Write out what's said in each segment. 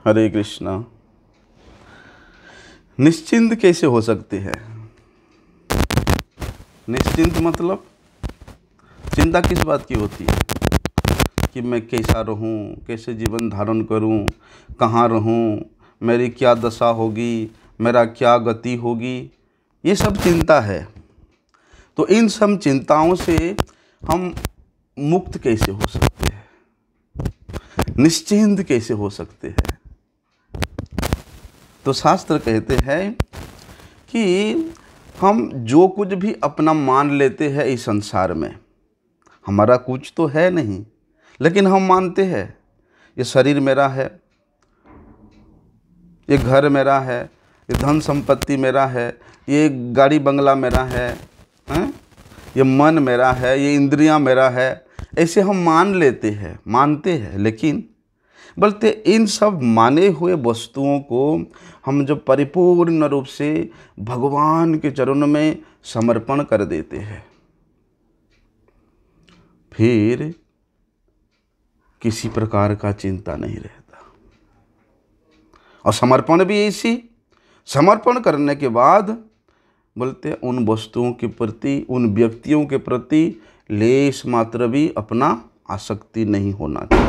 हरे कृष्णा। निश्चिंत कैसे हो सकते हैं? निश्चिंत मतलब चिंता किस बात की होती है कि मैं कैसा रहूं, कैसे जीवन धारण करूं, कहाँ रहूं, मेरी क्या दशा होगी, मेरा क्या गति होगी, ये सब चिंता है। तो इन सब चिंताओं से हम मुक्त कैसे हो सकते हैं, निश्चिंत कैसे हो सकते हैं? तो शास्त्र कहते हैं कि हम जो कुछ भी अपना मान लेते हैं इस संसार में, हमारा कुछ तो है नहीं, लेकिन हम मानते हैं ये शरीर मेरा है, ये घर मेरा है, ये धन संपत्ति मेरा है, ये गाड़ी बंगला मेरा है, हैं? ये मन मेरा है, ये इंद्रियां मेरा है। ऐसे हम मान लेते हैं, मानते हैं, लेकिन बल्कि इन सब माने हुए वस्तुओं को हम जब परिपूर्ण रूप से भगवान के चरणों में समर्पण कर देते हैं, फिर किसी प्रकार का चिंता नहीं रहता। और समर्पण भी ऐसी, समर्पण करने के बाद बोलते उन वस्तुओं के प्रति, उन व्यक्तियों के प्रति लेश मात्र भी अपना आसक्ति नहीं होना चाहिए।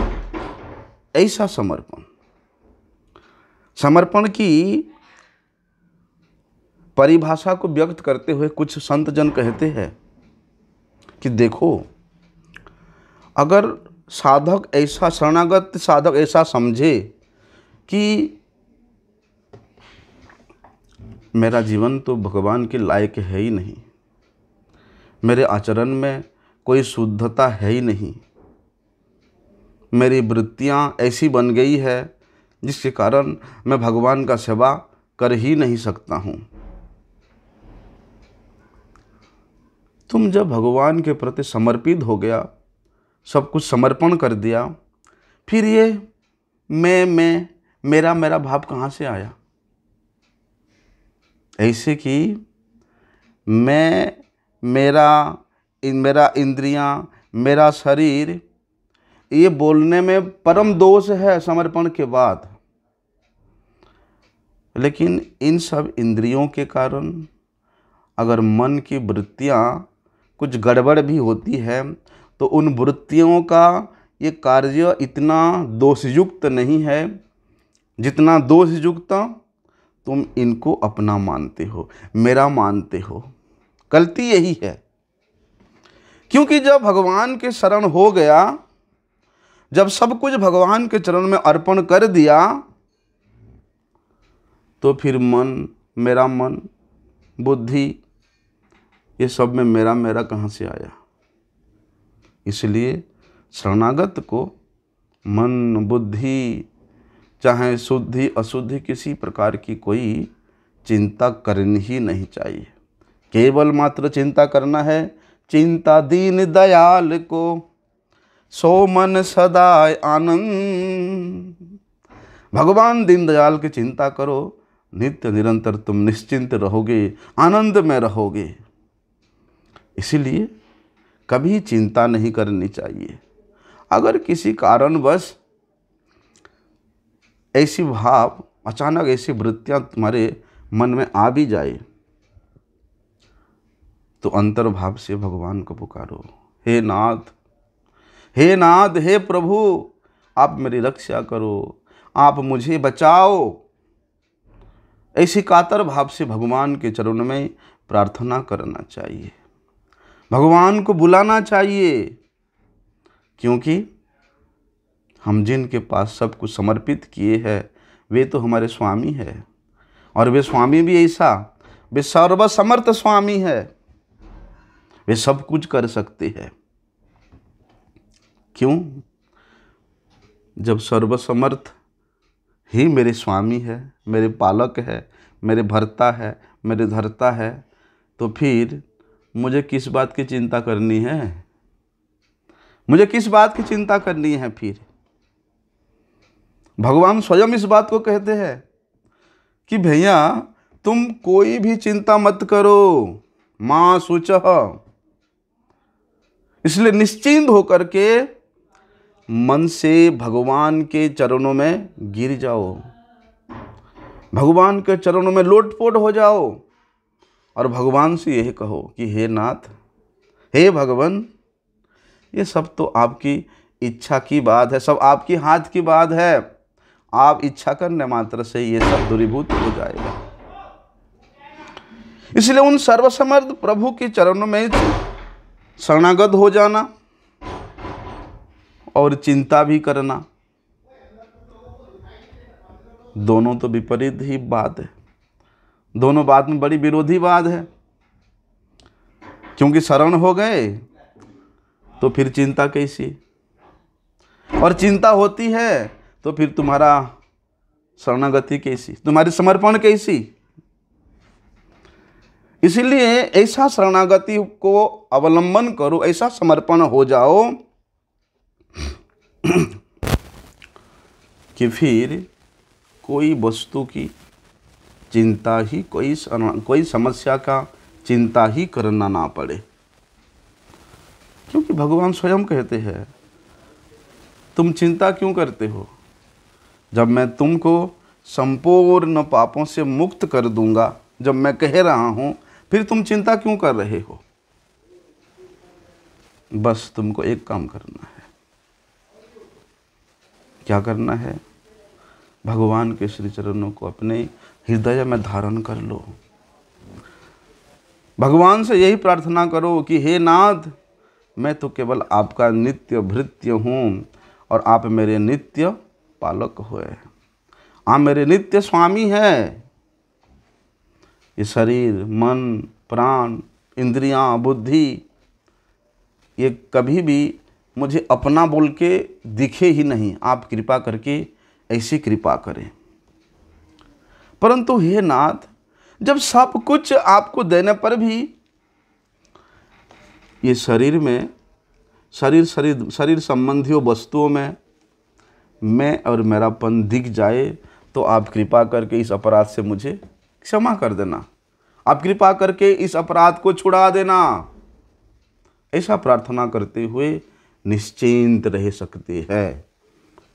ऐसा समर्पण, समर्पण की परिभाषा को व्यक्त करते हुए कुछ संत जन कहते हैं कि देखो, अगर साधक ऐसा, शरणागत साधक ऐसा समझे कि मेरा जीवन तो भगवान के लायक है ही नहीं, मेरे आचरण में कोई शुद्धता है ही नहीं, मेरी वृत्तियां ऐसी बन गई है जिसके कारण मैं भगवान का सेवा कर ही नहीं सकता हूं। तुम जब भगवान के प्रति समर्पित हो गया, सब कुछ समर्पण कर दिया, फिर ये मैं मेरा भाव कहाँ से आया? ऐसे कि मैं, मेरा इंद्रियां, मेरा शरीर, ये बोलने में परम दोष है समर्पण के बाद। लेकिन इन सब इंद्रियों के कारण अगर मन की वृत्तियां कुछ गड़बड़ भी होती है तो उन वृत्तियों का ये कार्य इतना दोषयुक्त नहीं है जितना दोषयुक्त तुम इनको अपना मानते हो, मेरा मानते हो। गलती यही है, क्योंकि जब भगवान के शरण हो गया, जब सब कुछ भगवान के चरण में अर्पण कर दिया, तो फिर मन, मेरा मन, बुद्धि, ये सब में मेरा कहाँ से आया? इसलिए शरणागत को मन, बुद्धि, चाहे शुद्धि अशुद्धि, किसी प्रकार की कोई चिंता करनी ही नहीं चाहिए। केवल मात्र चिंता करना है, चिंता दीन दयाल को, सो मन सदा आनंद। भगवान दीन दयाल की चिंता करो, नित्य निरंतर तुम निश्चिंत रहोगे, आनंद में रहोगे। इसीलिए कभी चिंता नहीं करनी चाहिए। अगर किसी कारणवश ऐसी भाव, अचानक ऐसी वृत्तियां तुम्हारे मन में आ भी जाए, तो अंतर्भाव से भगवान को पुकारो, हे नाथ, हे नाथ, हे प्रभु, आप मेरी रक्षा करो, आप मुझे बचाओ। ऐसी कातर भाव से भगवान के चरणों में प्रार्थना करना चाहिए, भगवान को बुलाना चाहिए, क्योंकि हम जिनके पास सब कुछ समर्पित किए हैं वे तो हमारे स्वामी है। और वे स्वामी भी ऐसा, वे सर्वसमर्थ स्वामी है, वे सब कुछ कर सकते हैं। क्यों? जब सर्वसमर्थ ही मेरे स्वामी है, मेरे पालक है, मेरे भरता है, मेरे धरता है, तो फिर मुझे किस बात की चिंता करनी है? मुझे किस बात की चिंता करनी है? फिर भगवान स्वयं इस बात को कहते हैं कि भैया तुम कोई भी चिंता मत करो, मां शुचः। इसलिए निश्चिंत होकर के मन से भगवान के चरणों में गिर जाओ, भगवान के चरणों में लोटपोट हो जाओ और भगवान से यही कहो कि हे नाथ, हे भगवान, ये सब तो आपकी इच्छा की बात है, सब आपकी हाथ की बात है। आप इच्छा करने मात्र से ये सब दूरीभूत हो जाएगा। इसलिए उन सर्वसमर्थ प्रभु के चरणों में शरणागत हो जाना और चिंता भी करना, दोनों तो विपरीत ही बात है, दोनों बात में बड़ी विरोधी बात है। क्योंकि शरण हो गए तो फिर चिंता कैसी, और चिंता होती है तो फिर तुम्हारा शरणागति कैसी, तुम्हारी समर्पण कैसी। इसीलिए ऐसा शरणागति को अवलंबन करो, ऐसा समर्पण हो जाओ कि फिर कोई वस्तु की चिंता ही, कोई समस्या का चिंता ही करना ना पड़े। क्योंकि भगवान स्वयं कहते हैं, तुम चिंता क्यों करते हो, जब मैं तुमको संपूर्ण पापों से मुक्त कर दूंगा, जब मैं कह रहा हूं, फिर तुम चिंता क्यों कर रहे हो। बस तुमको एक काम करना है। क्या करना है? भगवान के श्री चरणों को अपने हृदय में धारण कर लो। भगवान से यही प्रार्थना करो कि हे नाथ, मैं तो केवल आपका नित्य भृत्य हूँ और आप मेरे नित्य पालक हुए, आप मेरे नित्य स्वामी हैं। ये शरीर, मन, प्राण, इंद्रियां, बुद्धि, ये कभी भी मुझे अपना बोल के दिखे ही नहीं। आप कृपा करके ऐसी कृपा करें। परंतु हे नाथ, जब सब कुछ आपको देने पर भी ये शरीर में, शरीर संबंधी वस्तुओं में मैं और मेरापन दिख जाए, तो आप कृपा करके इस अपराध से मुझे क्षमा कर देना, आप कृपा करके इस अपराध को छुड़ा देना। ऐसा प्रार्थना करते हुए निश्चिंत रह सकते हैं।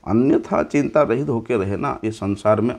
अन्यथा चिंता रहित होकर रहना ये संसार में